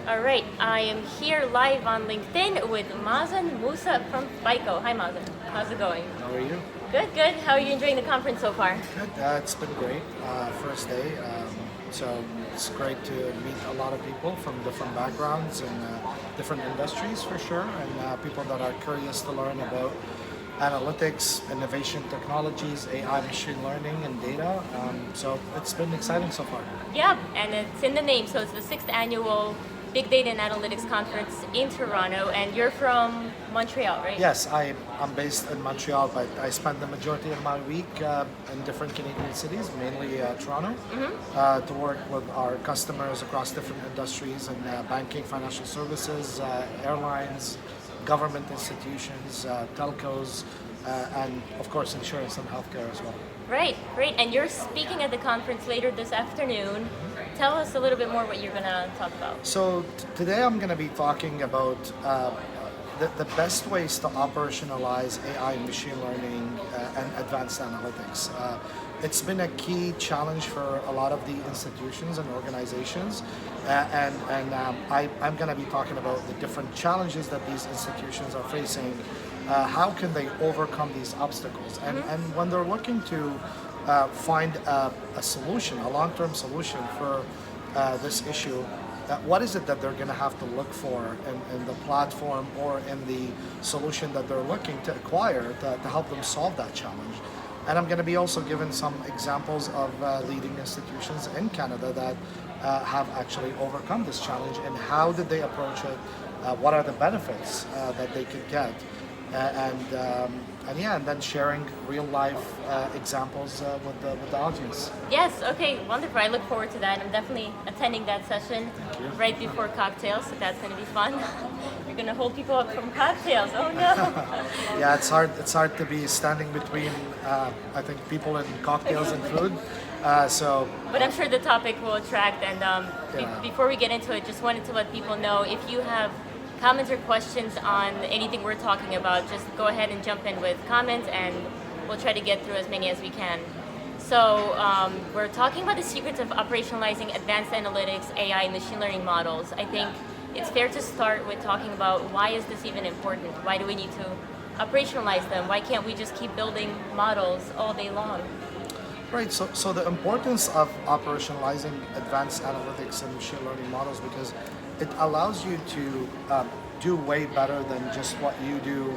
All right, I am here live on LinkedIn with Mazen Moussa from FICO. Hi Mazen, how's it going? How are you? Good, good. How are you enjoying the conference so far? Good. It's been great. First day. So it's great to meet a lot of people from different backgrounds and different industries for sure, and people that are curious to learn about analytics, innovation technologies, AI, machine learning, and data. So it's been exciting so far. Yeah, and it's in the name. So it's the sixth annual Big Data and Analytics Conference in Toronto, and you're from Montreal, right? Yes, I'm based in Montreal, but I spend the majority of my week in different Canadian cities, mainly Toronto, to work with our customers across different industries and banking, financial services, airlines, government institutions, telcos, and of course insurance and healthcare as well. Right, great. And you're speaking at the conference later this afternoon. Tell us a little bit more what you're going to talk about. So today I'm going to be talking about the best ways to operationalize AI and machine learning and advanced analytics. It's been a key challenge for a lot of the institutions and organizations, I'm going to be talking about the different challenges that these institutions are facing. How can they overcome these obstacles? And when they're looking to find a solution, a long-term solution for this issue, what is it that they're going to have to look for in the platform or in the solution that they're looking to acquire to help them solve that challenge? And I'm going to be also given some examples of leading institutions in Canada that have actually overcome this challenge, and how did they approach it? What are the benefits that they could get? And then sharing real life examples with the audience. Yes, okay, wonderful. I look forward to that. I'm definitely attending that session right before cocktails, so that's going to be fun. You're going to hold people up from cocktails. Oh no! Yeah, it's hard. It's hard to be standing between, I think, people and cocktails and food. But I'm sure the topic will attract. And before we get into it, just wanted to let people know, if you have comments or questions on anything we're talking about, just go ahead and jump in with comments, and we'll try to get through as many as we can. So we're talking about the secrets of operationalizing advanced analytics, AI, and machine learning models. I think it's fair to start with talking about, why is this even important? Why do we need to operationalize them? Why can't we just keep building models all day long? Right, so the importance of operationalizing advanced analytics and machine learning models, because it allows you to do way better than just what you do,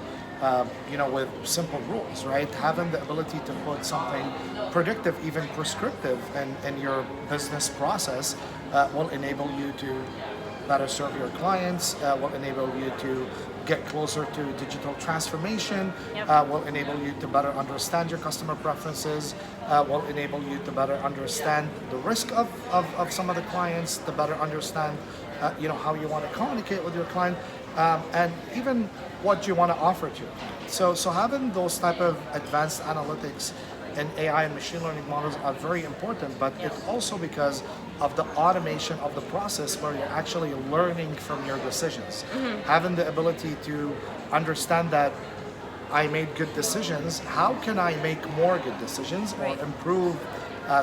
with simple rules, right? Having the ability to put something predictive, even prescriptive, in your business process will enable you to better serve your clients, will enable you to get closer to digital transformation, will enable you to better understand your customer preferences, will enable you to better understand the risk of some of the clients, to better understand how you want to communicate with your client, and even what you want to offer to your client. So having those type of advanced analytics and AI and machine learning models are very important, but it's also because of the automation of the process, where you're actually learning from your decisions. Having the ability to understand that I made good decisions, how can I make more good decisions or improve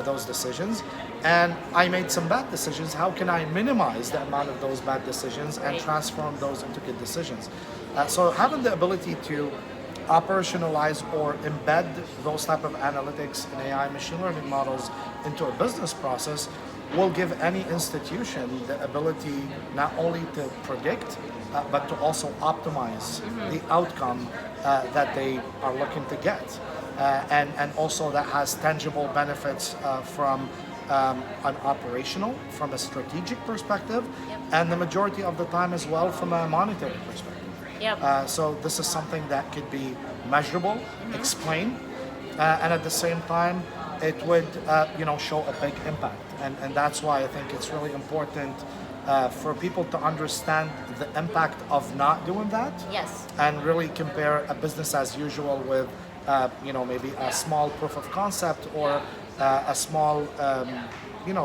those decisions? And I made some bad decisions, how can I minimize the amount of those bad decisions and transform those into good decisions? So having the ability to operationalize or embed those type of analytics and AI machine learning models into a business process will give any institution the ability not only to predict, but to also optimize the outcome that they are looking to get. And also that has tangible benefits from an operational, from a strategic perspective, and the majority of the time as well from a monetary perspective. So this is something that could be measurable, explained, and at the same time, it would show a big impact. And that's why I think it's really important for people to understand the impact of not doing that. And really compare a business as usual with maybe a small proof of concept, or a small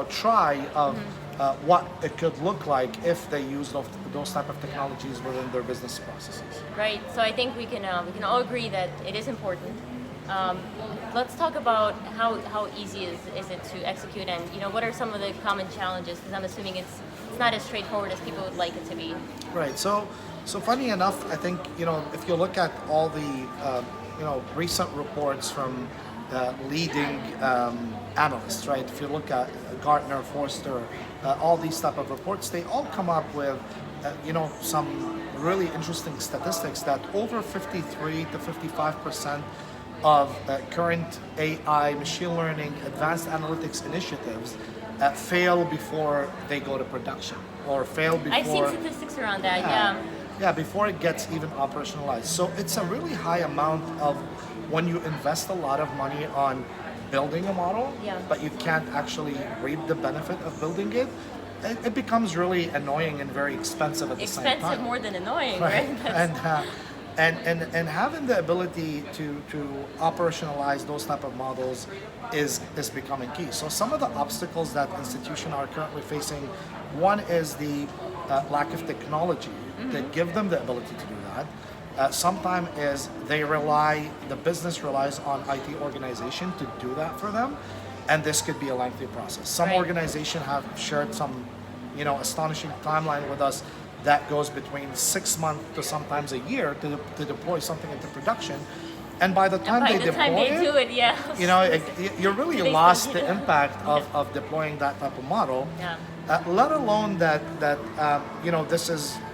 try of what it could look like if they use those type of technologies within their business processes. Right. So I think we can all agree that it is important. Let's talk about how easy is it to execute, and what are some of the common challenges? Because I'm assuming it's it's not as straightforward as people would like it to be. Right. So funny enough, I think if you look at all the recent reports from leading analysts, right? If you look at Gartner, Forrester, all these type of reports, they all come up with some really interesting statistics that over 53 to 55% of current AI, machine learning, advanced analytics initiatives fail before they go to production or fail before. I've seen statistics around that, yeah. Yeah, before it gets even operationalized. So it's a really high amount of when you invest a lot of money on building a model, Yeah. but you can't actually reap the benefit of building it, it becomes really annoying and very expensive at the same time. Expensive more than annoying, Right. right? And having the ability to operationalize those type of models is becoming key. So some of the obstacles that institutions are currently facing, one is the lack of technology that give them the ability to do that. Sometimes is the business relies on IT organization to do that for them, and this could be a lengthy process. Some Right. organizations have shared some, astonishing timeline with us that goes between 6 months to sometimes a year to deploy something into production. And by the time By they the deploy time they do it, yeah. you really Do they lost still the do it? impact of deploying that type of model. Yeah. Let alone that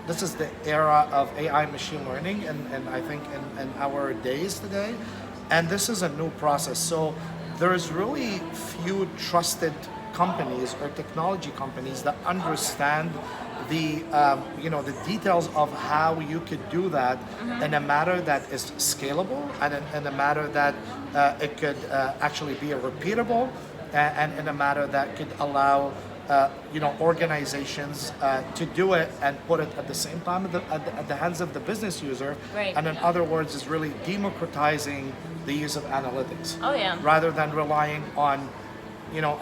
this is the era of AI machine learning, and I think in our days today, and this is a new process. So there's really few trusted companies or technology companies that understand the the details of how you could do that in a manner that is scalable and in a manner that it could actually be a repeatable and in a manner that could allow organizations to do it and put it at the same time at the hands of the business user. Right. And in other words, is really democratizing the use of analytics. Oh, yeah. Rather than relying on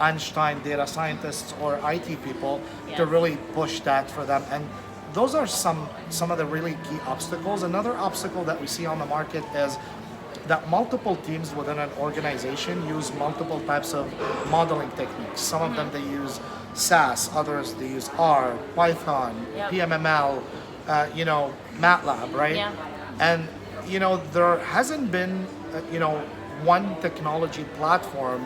Einstein data scientists or IT people to Yeah. really push that for them. And those are some of the really key obstacles. Another obstacle that we see on the market is that multiple teams within an organization use multiple types of modeling techniques. Some of them they use SAS, others they use R, Python, Yep. PMML, MATLAB, right? Yeah. And there hasn't been one technology platform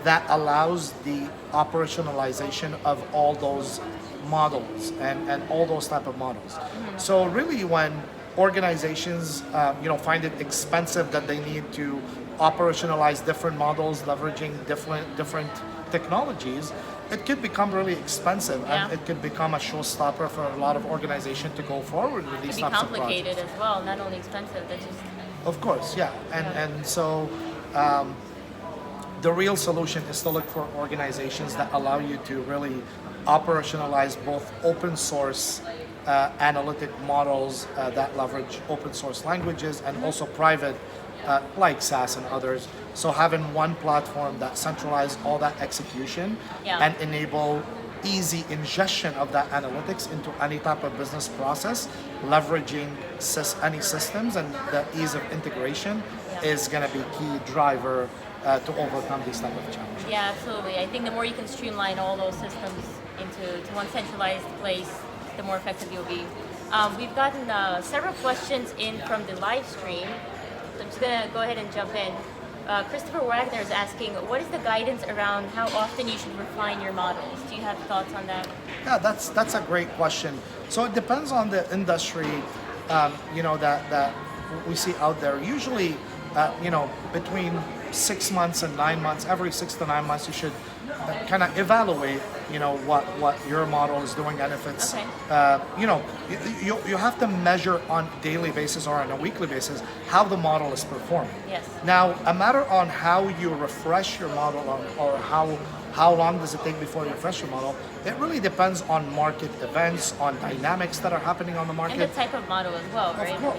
that allows the operationalization of all those models and all those type of models. So really when organizations find it expensive that they need to operationalize different models leveraging different technologies, it could become really expensive Yeah. and it could become a showstopper for a lot of organizations to go forward with these It types can of be projects. complicated as well, not only expensive, but just Of course, yeah. And so the real solution is to look for organizations that allow you to really operationalize both open source analytic models that leverage open source languages and also private like SAS and others. So having one platform that centralizes all that execution Yeah. and enable easy ingestion of that analytics into any type of business process, leveraging any systems and the ease of integration Yeah. is going to be key driver to overcome these type of challenges. yeah, absolutely. I think the more you can streamline all those systems into one centralized place, the more effective you'll be. We've gotten several questions in from the live stream. So I'm just gonna go ahead and jump in. Christopher Wagner is asking, what is the guidance around how often you should refine your models? Do you have thoughts on that? Yeah, that's a great question. So it depends on the industry, that we see out there. Usually, between 6 months and 9 months, every 6 to 9 months, you should kind of evaluate, what your model is doing, and if it's, Okay. you have to measure on a daily basis or on a weekly basis how the model is performing. Yes. Now, a matter on how you refresh your model or how long does it take before you refresh your model, it really depends on market events, on dynamics that are happening on the And the market. type of model as well, right? Of course,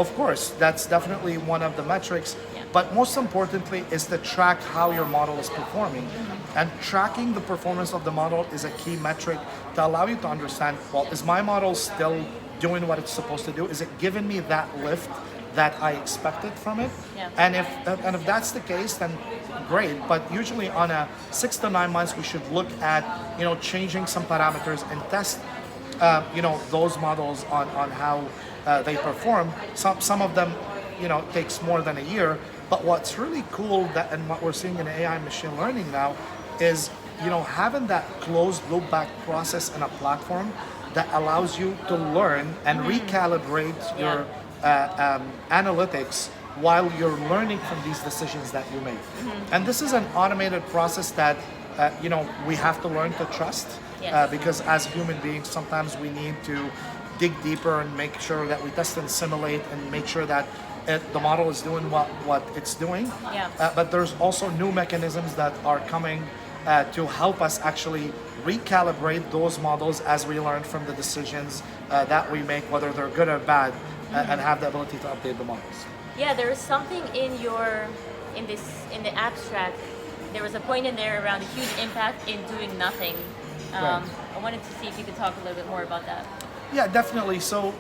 of course, that's definitely one of the metrics. Yeah. But most importantly is to track how your model is performing. And tracking the performance of the model is a key metric to allow you to understand, well, is my model still doing what it's supposed to do? Is it giving me that lift that I expected from it. Yeah. And if that's the case, then great. But usually on a 6 to 9 months, we should look at changing some parameters and test those models on how they perform. Some of them takes more than a year. But what's really cool and what we're seeing in AI and machine learning now is having that closed loop back process in a platform that allows you to learn and recalibrate your analytics while you're learning from these decisions that you make. And this is an automated process that we have to learn to trust. Yes. Because as human beings, sometimes we need to dig deeper and make sure that we test and simulate and make sure that the model is doing what it's doing. Yeah. But there's also new mechanisms that are coming to help us actually recalibrate those models as we learn from the decisions that we make, whether they're good or bad, and have the ability to update the models. Yeah, there is something in the abstract. There was a point in there around a huge impact in doing nothing. Right. I wanted to see if you could talk a little bit more about that. Yeah, definitely. So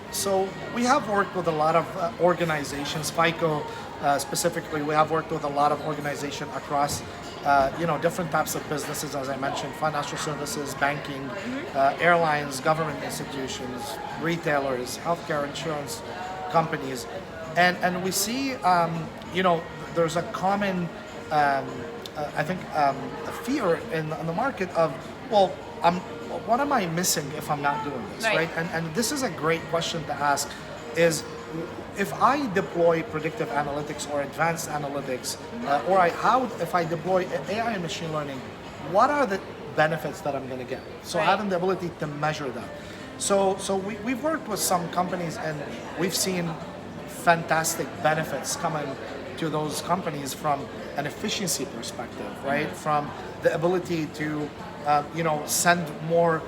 we have worked with a lot of organizations. FICO specifically, we have worked with a lot of organizations across different types of businesses, as I mentioned, financial services, banking, airlines, government institutions, retailers, healthcare, insurance companies, and we see there's a common I think a fear in the market of, well, what am I missing if I'm not doing this, right? And this is a great question to ask, is if I deploy predictive analytics or advanced analytics, if I deploy AI and machine learning, what are the benefits that I'm going to get? So having the ability to measure that. So we've worked with some companies and we've seen fantastic benefits coming to those companies from an efficiency perspective, right? From the ability to send more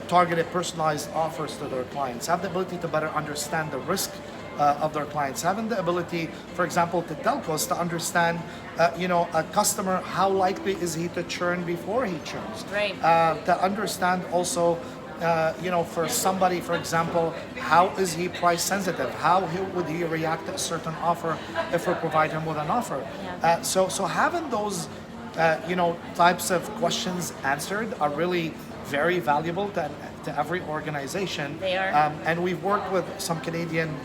targeted, personalized offers to their clients, have the ability to better understand the risk of their clients, having the ability, for example, to telcos to understand, a customer, how likely is he to churn before he churns, Right. To understand also, for somebody, for example, how is he price sensitive? How would he react to a certain offer if we provide him with an offer? Yeah. So having those, types of questions answered are really very valuable to every organization. They are. And we've worked with some Canadian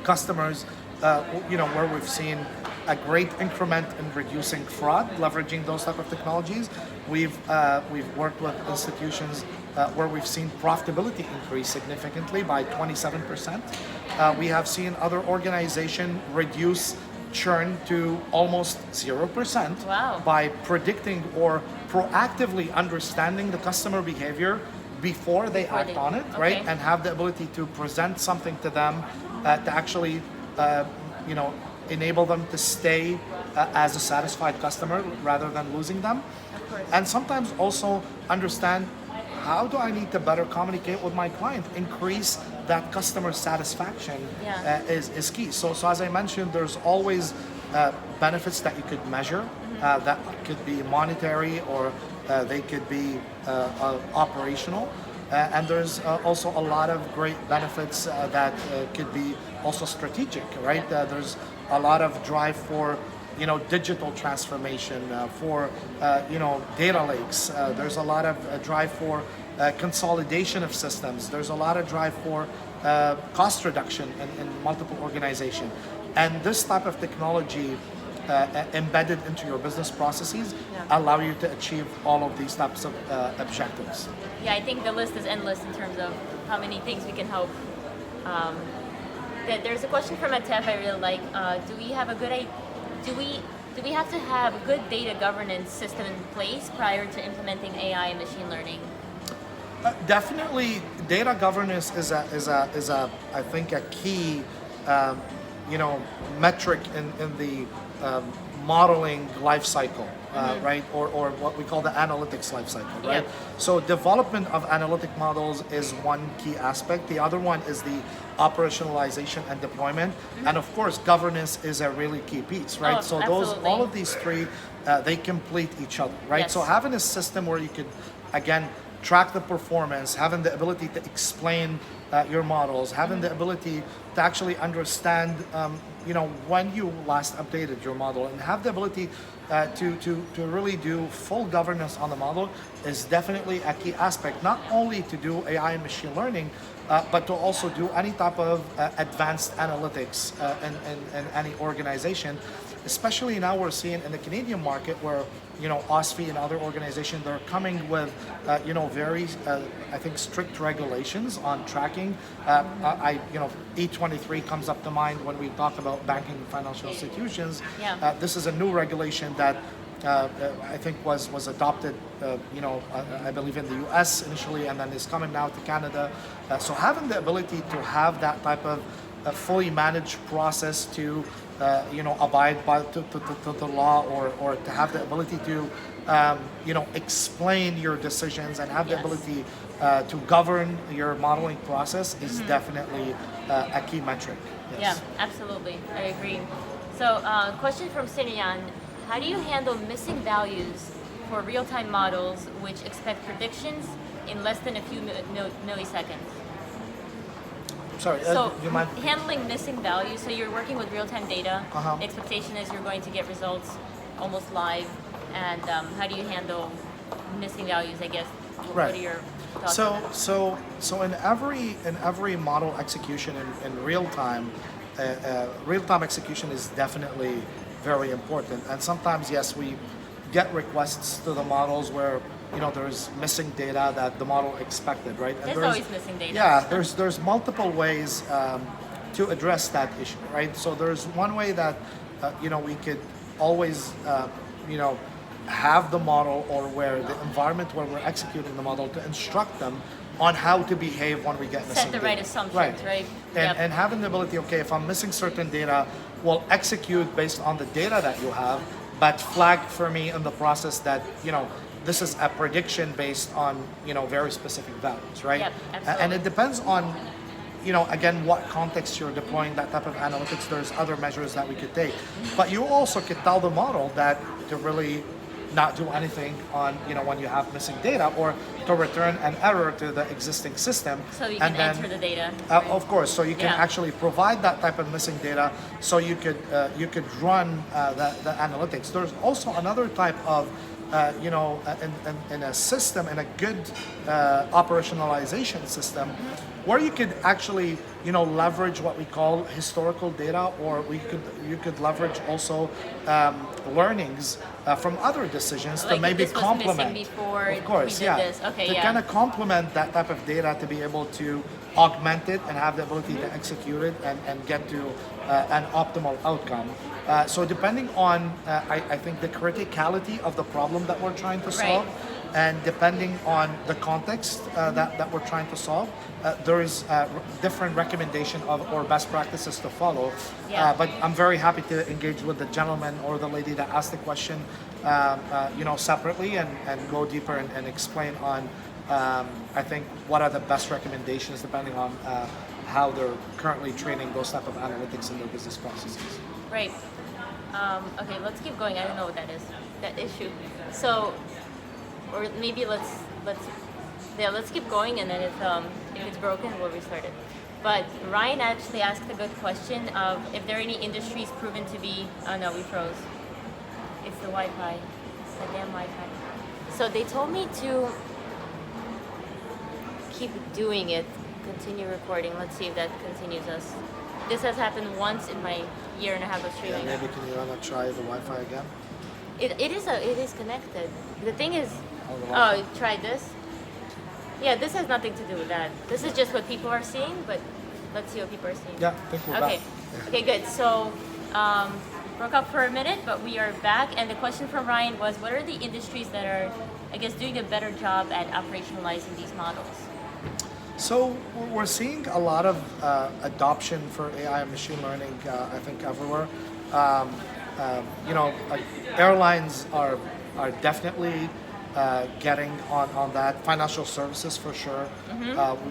customers, where we've seen a great increment in reducing fraud, leveraging those type of technologies. We've worked with institutions where we've seen profitability increase significantly by 27%. We have seen other organizations reduce churn to almost 0%. Wow. By predicting or proactively understanding the customer behavior before they act on it, right? Okay. And have the ability to present something to them to actually, enable them to stay as a satisfied customer rather than losing them. Of course. And sometimes also understand, how do I need to better communicate with my client? Increase that customer satisfaction is key. So as I mentioned, there's always benefits that you could measure, that could be monetary or they could be operational. And there's also a lot of great benefits that could be also strategic, right? There's a lot of drive for digital transformation, for data lakes. There's a lot of drive for consolidation of systems. There's a lot of drive for cost reduction in multiple organizations. And this type of technology embedded into your business processes allow you to achieve all of these types of objectives. Yeah, I think the list is endless in terms of how many things we can help. There's a question from Atef I really like. Do we have to have a good data governance system in place prior to implementing AI and machine learning? Definitely, data governance is a I think a key metric in the modeling life cycle, right? Or what we call the analytics life cycle, right? Yep. So development of analytic models is one key aspect. The other one is the operationalization and deployment, and of course, governance is a really key piece, right? Oh, so absolutely. all of these three, they complete each other, right? Yes. So having a system where you could, again, track the performance, having the ability to explain your models, having the ability to actually understand, when you last updated your model, and have the ability to really do full governance on the model is definitely a key aspect, not only to do AI and machine learning, but to also do any type of advanced analytics in any organization. Especially now we're seeing in the Canadian market where, OSFI and other organizations, they're coming with, very, I think, strict regulations on tracking. E23 comes up to mind when we talk about banking and financial institutions. Yeah. This is a new regulation that I think was adopted, I believe in the U.S. initially, and then is coming now to Canada. So having the ability to have that type of fully managed process to, abide by to the law, or to have the ability to, explain your decisions and have the Yes. ability to govern your modeling process is definitely a key metric. Yes. Yeah, absolutely. I agree. So, question from Sinian. How do you handle missing values for real-time models which expect predictions in less than a few milliseconds? Sorry, So, do you mind? handling missing values, so you're working with real-time data. Uh-huh. The expectation is you're going to get results almost live. And how do you handle missing values, I guess? What Right. are your thoughts on that? So in every model execution in real time execution is definitely very important. And sometimes, yes, we get requests to the models where there's missing data that the model expected, right? And There's always missing data. Yeah, there's multiple ways to address that issue, right? So there's one way that we could always have the model, or where the environment where we're executing the model, to instruct them on how to behave when we get missing Set the data. right assumptions, right? And having the ability, okay, if I'm missing certain data, we'll execute based on the data that you have, but flag for me in the process that this is a prediction based on very specific values, right? Yep, absolutely. And it depends on again, what context you're deploying that type of analytics. There's other measures that we could take, but you also could tell the model that to really not do anything on when you have missing data, or to return an error to the existing system. So you and can then, enter the data. Right? of course, so you can Yeah. actually provide that type of missing data, so you could run the analytics. There's also another type of in a system, in a good operationalization system, where you could actually leverage what we call historical data, or you could leverage also learnings from other decisions Like to maybe this was complement. missing before Of course, we did yeah. this. Okay, to yeah. kind of complement that type of data, to be able to augment it and have the ability to execute it and get to an optimal outcome. So depending on, I think, the criticality of the problem that we're trying to solve, and depending on the context that we're trying to solve, there is different recommendation or best practices to follow. Yeah. But I'm very happy to engage with the gentleman or the lady that asked the question, separately, and go deeper and explain on, I think, what are the best recommendations depending on how they're currently training those type of analytics in their business processes. Right. Okay, let's keep going. I don't know what that is. That issue. So, or maybe let's keep going, and then if it's broken, we'll restart it. But Ryan actually asked a good question of if there are any industries proven to be. Oh no, we froze. It's the Wi-Fi. It's the damn Wi-Fi. So they told me to keep doing it. Continue recording. Let's see if that continues us. This has happened once in my year and a half of Yeah, streaming. maybe can you try the Wi-Fi again? It is connected. The thing is, Oh, try this. Yeah, this has nothing to do with that. This is just what people are seeing, but let's see what people are seeing. Yeah, I think we're Okay. back. Okay, good. So, broke up for a minute, but we are back. And the question from Ryan was, what are the industries that are, I guess, doing a better job at operationalizing these models? So we're seeing a lot of adoption for AI and machine learning, I think, everywhere. Airlines are definitely getting on that. Financial services, for sure.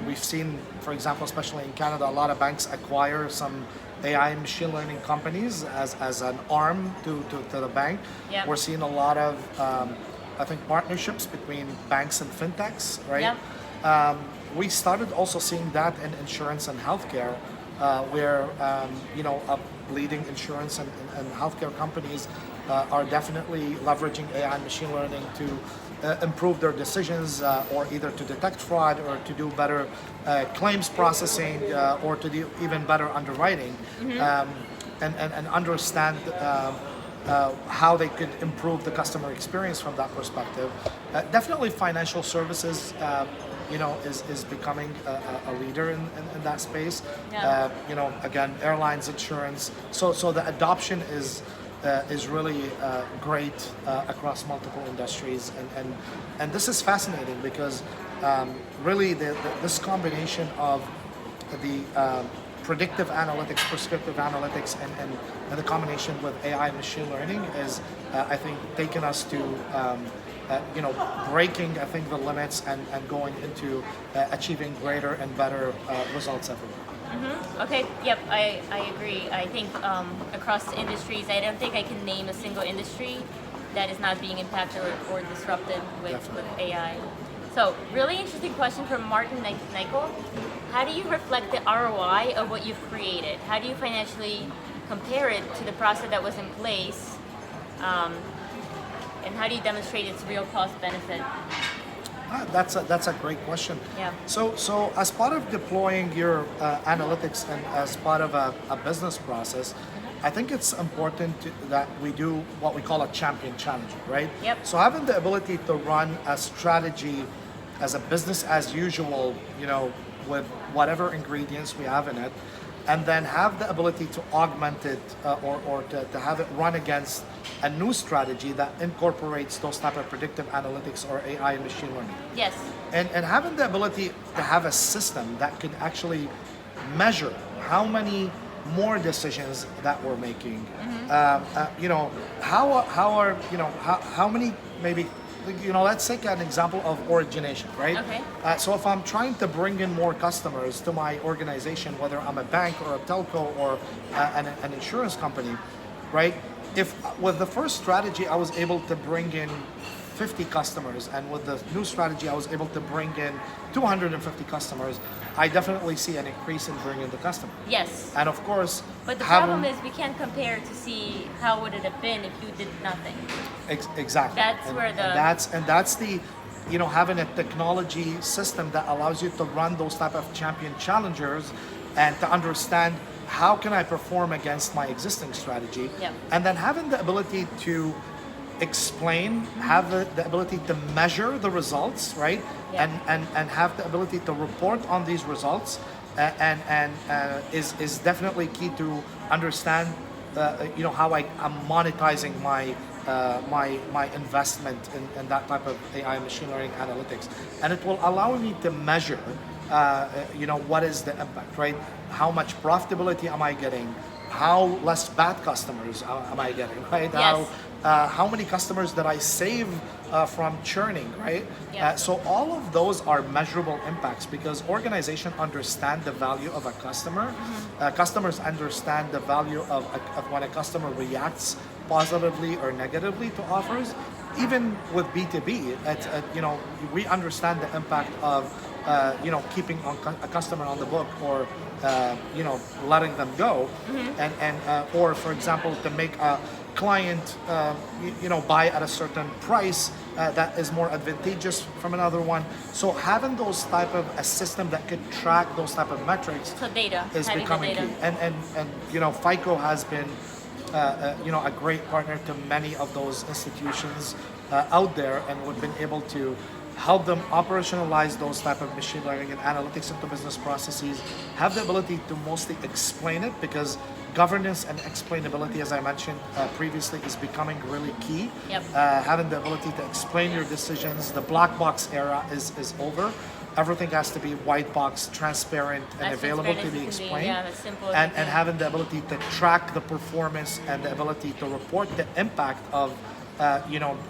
We've seen, for example, especially in Canada, a lot of banks acquire some AI and machine learning companies as an arm to the bank. Yep. We're seeing a lot of I think, partnerships between banks and fintechs, right? Yep. We started also seeing that in insurance and healthcare, where leading insurance and healthcare companies are definitely leveraging AI and machine learning to improve their decisions, or either to detect fraud, or to do better claims processing, or to do even better underwriting, and understand how they could improve the customer experience from that perspective. Definitely, financial services, is becoming a leader in that space. Yeah. Again, airlines, insurance. So the adoption is really great across multiple industries, and this is fascinating because really this combination of the predictive analytics, prescriptive analytics, and the combination with AI and machine learning is, I think, taking us to breaking, I think, the limits and going into achieving greater and better results everywhere. Okay, yep, I agree. I think across industries, I don't think I can name a single industry that is not being impacted or disrupted with AI. So, really interesting question from Martin Nichol. How do you reflect the ROI of what you've created? How do you financially compare it to the process that was in place? And how do you demonstrate its real cost benefit? That's a great question. Yeah. So as part of deploying your analytics and as part of a business process, I think it's important that we do what we call a champion challenger, right? Yep. So having the ability to run a strategy as a business as usual, with whatever ingredients we have in it, and then have the ability to augment it, or to have it run against a new strategy that incorporates those type of predictive analytics or AI and machine learning. Yes. And having the ability to have a system that could actually measure how many more decisions that we're making. How many, maybe, let's take an example of origination, right? Okay. So if I'm trying to bring in more customers to my organization, whether I'm a bank or a telco or an insurance company, right? If with the first strategy I was able to bring in 50 customers, and with the new strategy I was able to bring in 250 customers, I definitely see an increase in bringing the customer. Yes. And of course, But the problem is we can't compare to see how would it have been if you did nothing. Exactly. That's where the that's the having a technology system that allows you to run those type of champion challengers and to understand how can I perform against my existing strategy, Yep. and then having the ability to explain, have the ability to measure the results, right? Yeah. And have the ability to report on these results, is definitely key to understand how I'm monetizing my investment in that type of AI machine learning analytics, and it will allow me to measure what is the impact, right? How much profitability am I getting? How less bad customers am I getting, right? Yes. How many customers that I save from churning, right? Yeah. So all of those are measurable impacts because organizations understand the value of a customer. Customers understand the value of when a customer reacts positively or negatively to offers. Even with B2B, we understand the impact of keeping a customer on the book or letting them go, or for example to make a client buy at a certain price that is more advantageous from another one. So having those type of a system that could track those type of metrics so data is having becoming the key. data. And FICO has been a great partner to many of those institutions out there, and we've been able to help them operationalize those type of machine learning and analytics into business processes, have the ability to mostly explain it because governance and explainability, as I mentioned previously, is becoming really key. Yep. Having the ability to explain your decisions. The black box era is over. Everything has to be white box, transparent, and As available transparent to as be it can explained. yeah, as simple as And it can. having the ability to track the performance and the ability to report the impact of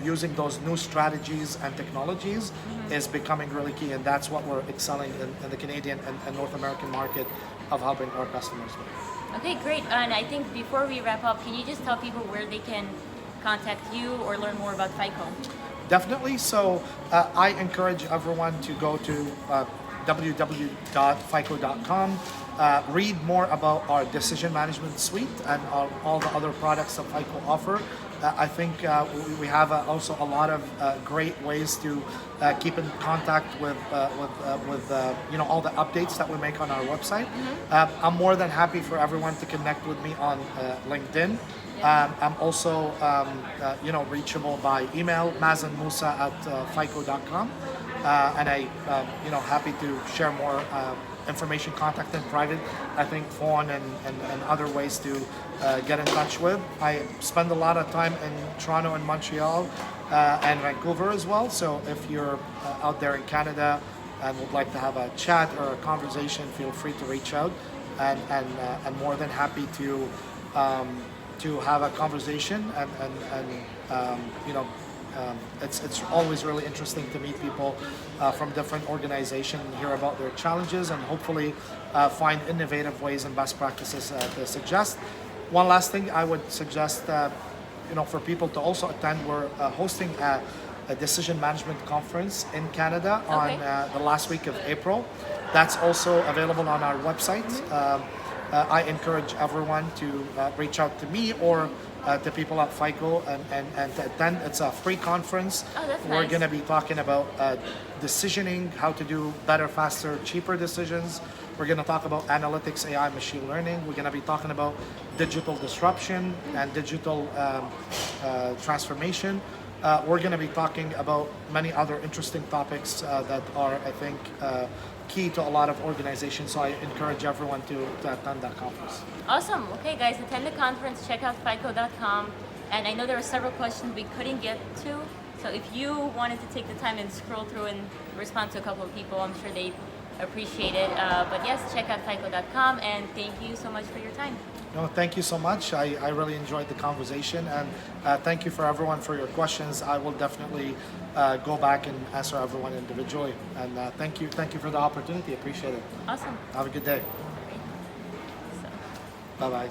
using those new strategies and technologies is becoming really key, and that's what we're excelling in the Canadian and North American market of helping our customers with. Okay, great. And I think before we wrap up, can you just tell people where they can contact you or learn more about FICO? Definitely. So I encourage everyone to go to www.fico.com. Read more about our decision management suite and all the other products that FICO offer. I think we have also a lot of great ways to keep in contact with all the updates that we make on our website. I'm more than happy for everyone to connect with me on LinkedIn. I'm also reachable by email, Mazen Moussa at fico.com, and happy to share more information, contact in private. I think phone and other ways to get in touch with. I spend a lot of time in Toronto and Montreal and Vancouver as well. So if you're out there in Canada and would like to have a chat or a conversation, feel free to reach out, and I'm more than happy to have a conversation it's always really interesting to meet people from different organizations and hear about their challenges and hopefully find innovative ways and best practices to suggest. One last thing I would suggest for people to also attend, we're hosting a decision management conference in Canada on the last week of April. That's also available on our website. I encourage everyone to reach out to me or to people at FICO and to attend. It's a free conference. Oh, that's We're nice. going to be talking about decisioning, how to do better, faster, cheaper decisions. We're going to talk about analytics, AI, machine learning. We're going to be talking about digital disruption and digital transformation. We're going to be talking about many other interesting topics that are, I think, key to a lot of organizations. So I encourage everyone to attend that conference. Awesome. Okay, guys, attend the conference. Check out fico.com. And I know there were several questions we couldn't get to. So if you wanted to take the time and scroll through and respond to a couple of people, I'm sure they'd appreciate it. But yes, check out fico.com. And thank you so much for your time. No, thank you so much. I really enjoyed the conversation, and thank you for everyone for your questions. I will definitely go back and answer everyone individually. And thank you for the opportunity. Appreciate it. Awesome. Have a good day. Great. So. Bye bye.